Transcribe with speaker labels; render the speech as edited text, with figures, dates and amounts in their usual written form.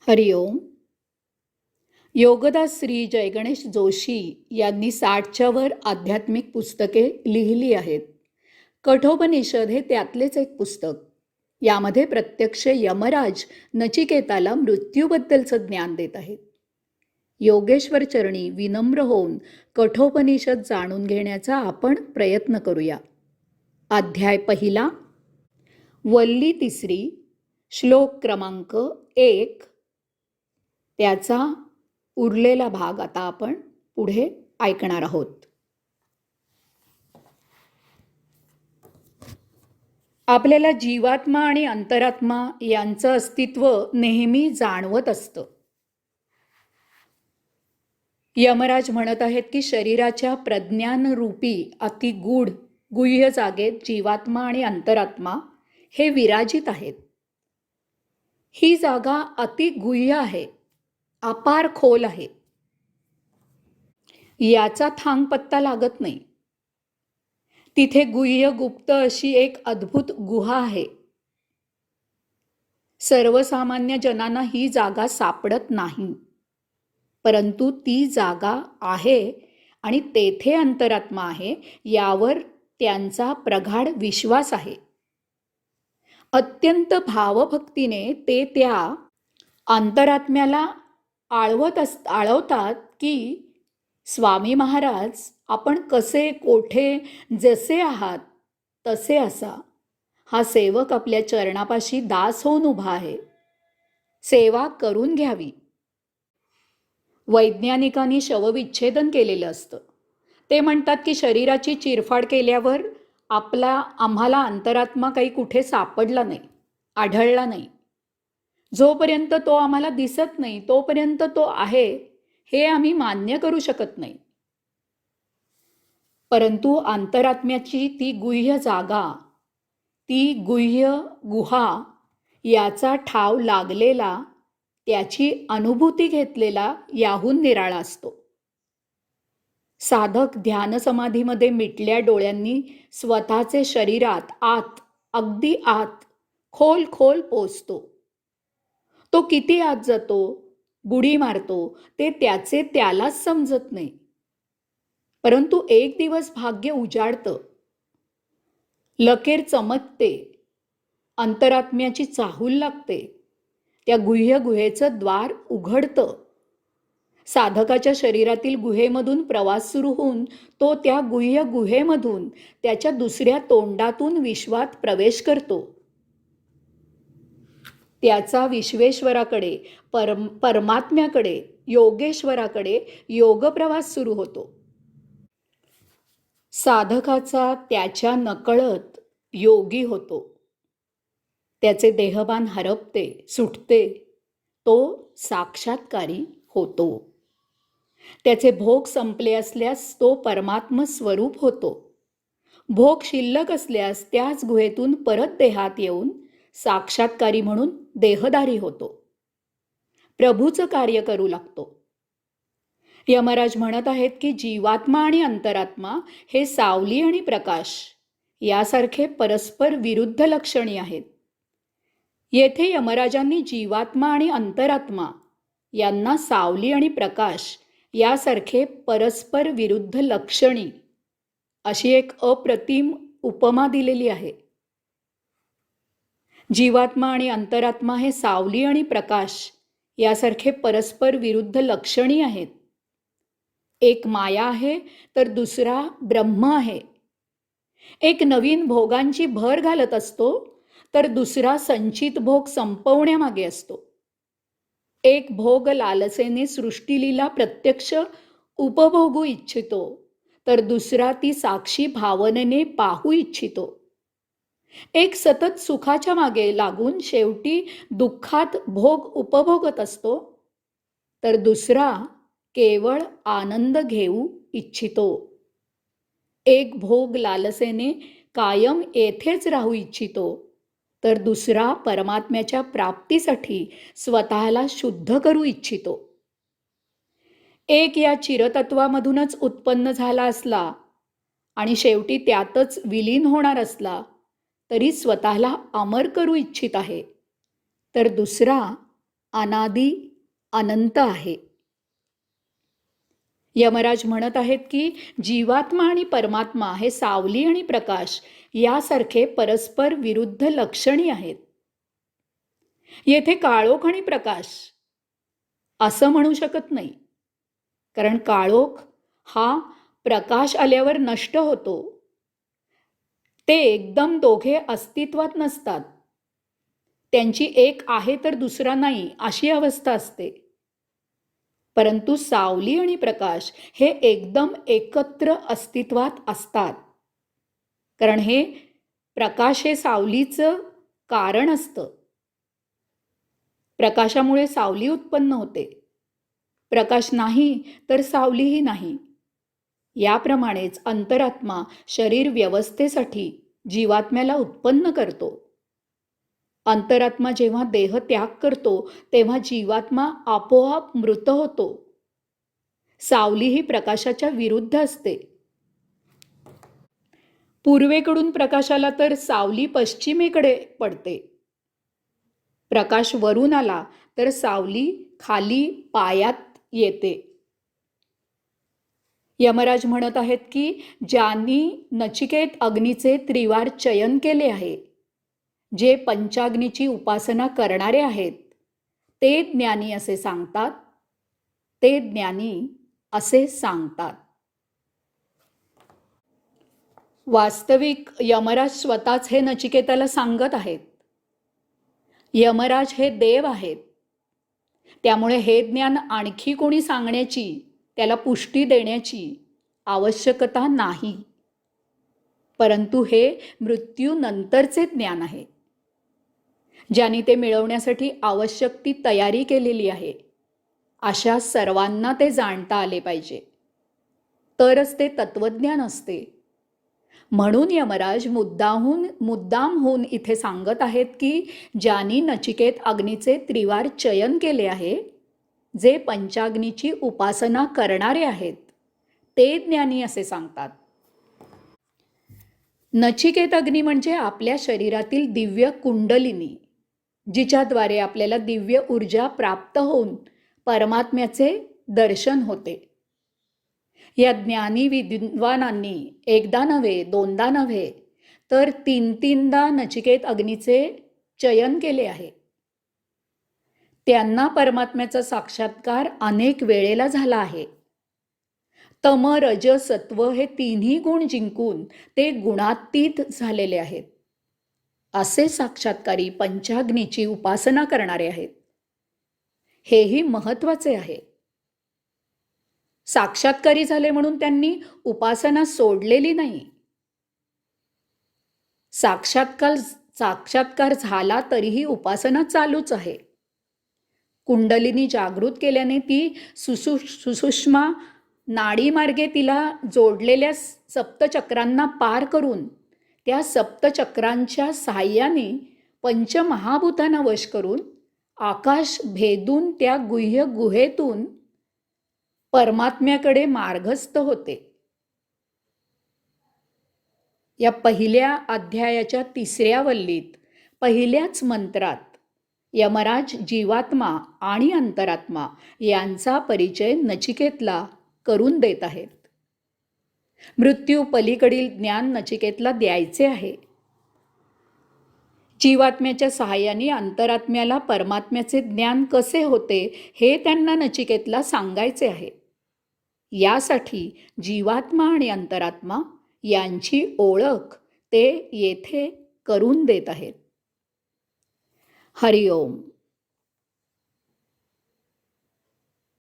Speaker 1: हरिओम. योगदास श्री जयगणेश जोशी यांनी 60च्या वर आध्यात्मिक पुस्तके लिहिली आहेत. कठोपनिषद हे त्यातलेच एक पुस्तक. यामध्ये प्रत्यक्ष यमराज नचिकेताला मृत्यूबद्दलचं ज्ञान देत आहेत. योगेश्वर चरणी विनम्र होऊन कठोपनिषद जाणून घेण्याचा आपण प्रयत्न करूया. अध्याय पहिला, वल्ली तिसरी, श्लोक क्रमांक 1. त्याचा उरलेला भाग आता आपण पुढे ऐकणार आहोत. आपल्याला जीवात्मा आणि अंतरात्मा यांचं अस्तित्व नेहमी जाणवत असतं. यमराज म्हणत आहेत की शरीराच्या प्रज्ञानरूपी अतिगूढ गुह्य जागेत जीवात्मा आणि अंतरात्मा हे विराजित आहेत. ही जागा अतिगुह्य आहे, अपार खोल आहे. याचा थांग पत्ता लागत नाही. तिथे गुह्य गुप्त अशी एक अद्भुत गुहा आहे. सर्वसामान्य जनांना ही जागा सापडत नाही, परंतु ती जागा आहे आणि तेथे अंतरात्मा आहे यावर त्यांचा प्रगाढ विश्वास आहे. अत्यंत भावभक्तीने ते त्या अंतरात्म्याला आळवतात की स्वामी महाराज, आपण कसे कोठे जसे आहात तसे असा. हा सेवक आपल्या चरणापाशी दास होऊन उभा आहे, सेवा करून घ्यावी. वैज्ञानिकांनी शवविच्छेदन केलेलं असतं. ते म्हणतात की शरीराची चिरफाड केल्यावर आम्हाला अंतरात्मा काही कुठे सापडला नाही, आढळला नाही. जोपर्यंत तो आम्हाला दिसत नाही तोपर्यंत तो आहे हे आम्ही मान्य करू शकत नाही. परंतु अंतरात्म्याची ती गुह्य जागा, ती गुह्य गुहा, याचा ठाव लागलेला, त्याची अनुभूती घेतलेला याहून निराळा असतो. साधक ध्यानसमाधीमध्ये मिटल्या डोळ्यांनी स्वतःचे शरीरात आत, अगदी आत, खोल खोल पोचतो. तो किती आत जातो, बुडी मारतो, ते त्याचे त्यालाच समजत नाही. परंतु एक दिवस भाग्य उजाडतं, लकेर चमकते, अंतरात्म्याची चाहूल लागते, त्या गुह्य गुहेचं द्वार उघडतं. साधकाच्या शरीरातील गुहेमधून प्रवास सुरू होऊन तो त्या गुह्य गुहेमधून त्याच्या दुसऱ्या तोंडातून विश्वात प्रवेश करतो. त्याचा विश्वेश्वराकडे, परमात्म्याकडे, योगेश्वराकडे योगप्रवास सुरू होतो. साधकाचा त्याच्या नकळत योगी होतो. त्याचे देहभान हरपते, सुटते. तो साक्षात्कारी होतो. त्याचे भोग संपले असल्यास तो परमात्म स्वरूप होतो. भोग शिल्लक असल्यास त्याच गुहेतून परत देहात येऊन साक्षात्कारी म्हणून देहधारी होतो, प्रभूचं कार्य करू लागतो. यमराज म्हणत आहेत की जीवात्मा आणि अंतरात्मा हे सावली आणि प्रकाश यासारखे परस्पर विरुद्ध लक्षणी आहेत. येथे यमराजांनी जीवात्मा आणि अंतरात्मा यांना सावली आणि प्रकाश यासारखे परस्पर विरुद्ध लक्षणी अशी एक अप्रतिम उपमा दिलेली आहे. जीवात्मा आणि अंतरात्मा हे सावली आणि प्रकाश यासारखे परस्पर विरुद्ध लक्षणी आहेत. एक माया आहे तर दुसरा ब्रह्म आहे. एक नवीन भोगांची भर घालत असतो तर दुसरा संचित भोग संपवण्यामागे असतो. एक भोग लालसेने सृष्टीलीला प्रत्यक्ष उपभोगू इच्छितो तर दुसरा ती साक्षी भावनेने पाहू इच्छितो. एक सतत सुखाच्या मागे लागून शेवटी दुःखात भोग उपभोगत असतो तर दुसरा केवळ आनंद घेऊ इच्छितो. एक भोग लालसेने कायम येथेच राहू इच्छितो तर दुसरा परमात्म्याच्या प्राप्तीसाठी स्वतःला शुद्ध करू इच्छितो. एक या चिरतत्वामधूनच उत्पन्न झाला असला आणि शेवटी त्यातच विलीन होणार असला तरी स्वतःला अमर करू इच्छित आहे, तर दुसरा अनादी अनंत आहे. यमराज म्हणत आहेत की जीवात्मा आणि परमात्मा हे सावली आणि प्रकाश यासारखे परस्पर विरुद्ध लक्षणी आहेत. येथे काळोख आणि प्रकाश असं म्हणू शकत नाही, कारण काळोख हा प्रकाश आल्यावर नष्ट होतो. ते एकदम दोघे अस्तित्वात नसतात. त्यांची एक आहे तर दुसरा नाही अशी अवस्था असते. परंतु सावली आणि प्रकाश हे एकदम एकत्र अस्तित्वात असतात. कारण हे प्रकाश हे सावलीचं कारण असतं. प्रकाशामुळे सावली उत्पन्न होते. प्रकाश नाही तर सावलीही नाही. याप्रमाणेच अंतरात्मा शरीर व्यवस्थेसाठी जीवात्म्याला उत्पन्न करतो. अंतरात्मा जेव्हा देह त्याग करतो तेव्हा जीवात्मा आपोआप मृत होतो. सावली ही प्रकाशाच्या विरुद्ध असते. पूर्वेकडून प्रकाश आला तर सावली पश्चिमेकडे पडते. प्रकाश वरून आला तर सावली खाली पायात येते. यमराज म्हणत आहेत की ज्यांनी नचिकेत अग्नीचे त्रिवार चयन केले आहे, जे पंचाग्नीची उपासना करणारे आहेत, ते ज्ञानी असे सांगतात. ते ज्ञानी असे सांगतात. वास्तविक यमराज स्वतःच हे नचिकेताला सांगत आहेत. यमराज हे देव आहेत. त्यामुळे हे ज्ञान आणखी कोणी सांगण्याची, त्याला पुष्टी देण्याची आवश्यकता नाही. परंतु हे मृत्यूनंतरचे ज्ञान आहे. ज्यांनी ते मिळवण्यासाठी आवश्यक ती तयारी केलेली आहे, अशा सर्वांना ते जाणता आले पाहिजे. तरच ते तत्वज्ञान असते. म्हणून यमराज मुद्दाम होऊन इथे सांगत आहेत की ज्यांनी नचिकेत अग्नीचे त्रिवार चयन केले आहे, जे पंचाग्नीची उपासना करणारे आहेत, ते ज्ञानी असे सांगतात. नचिकेत अग्नी म्हणजे आपल्या शरीरातील दिव्य कुंडलिनी, जिच्याद्वारे आपल्याला दिव्य ऊर्जा प्राप्त होऊन परमात्म्याचे दर्शन होते. या ज्ञानी विद्वानांनी एकदा नव्हे, दोनदा नव्हे, तर तीनदा नचिकेत अग्नीचे चयन केले आहे. त्यांना परमात्म्याचा साक्षात्कार अनेक वेळेला झाला आहे. तम, रज, सत्व हे तिन्ही गुण जिंकून ते गुणातीत झालेले आहेत. असे साक्षात्कारी पंचाग्नीची उपासना करणारे आहेत. हेही महत्वाचे आहे. साक्षात्कारी झाले म्हणून त्यांनी उपासना सोडलेली नाही. साक्षात्कार झाला तरीही उपासना चालूच आहे. कुंडलिनी जागृत केल्याने ती सुषुम्ना नाडीमार्गे तिला जोडलेल्या सप्तचक्रांना पार करून त्या सप्तचक्रांच्या साहाय्याने पंचमहाभूतांना वश करून आकाश भेदून त्या गुह्य गुहेतून परमात्म्याकडे मार्गस्थ होते. या पहिल्या अध्यायाच्या 3ऱ्या वल्लीत पहिल्याच मंत्रात यमराज जीवात्मा आणि अंतरात्मा यांचा परिचय नचिकेतला करून देत आहेत. मृत्यू पलीकडील ज्ञान नचिकेतला द्यायचे आहे. जीवात्म्याच्या सहाय्याने अंतरात्म्याला परमात्म्याचे ज्ञान कसे होते हे त्यांना नचिकेतला सांगायचे आहे. यासाठी जीवात्मा आणि अंतरात्मा यांची ओळख ते येथे करून देत आहेत. हरिओम.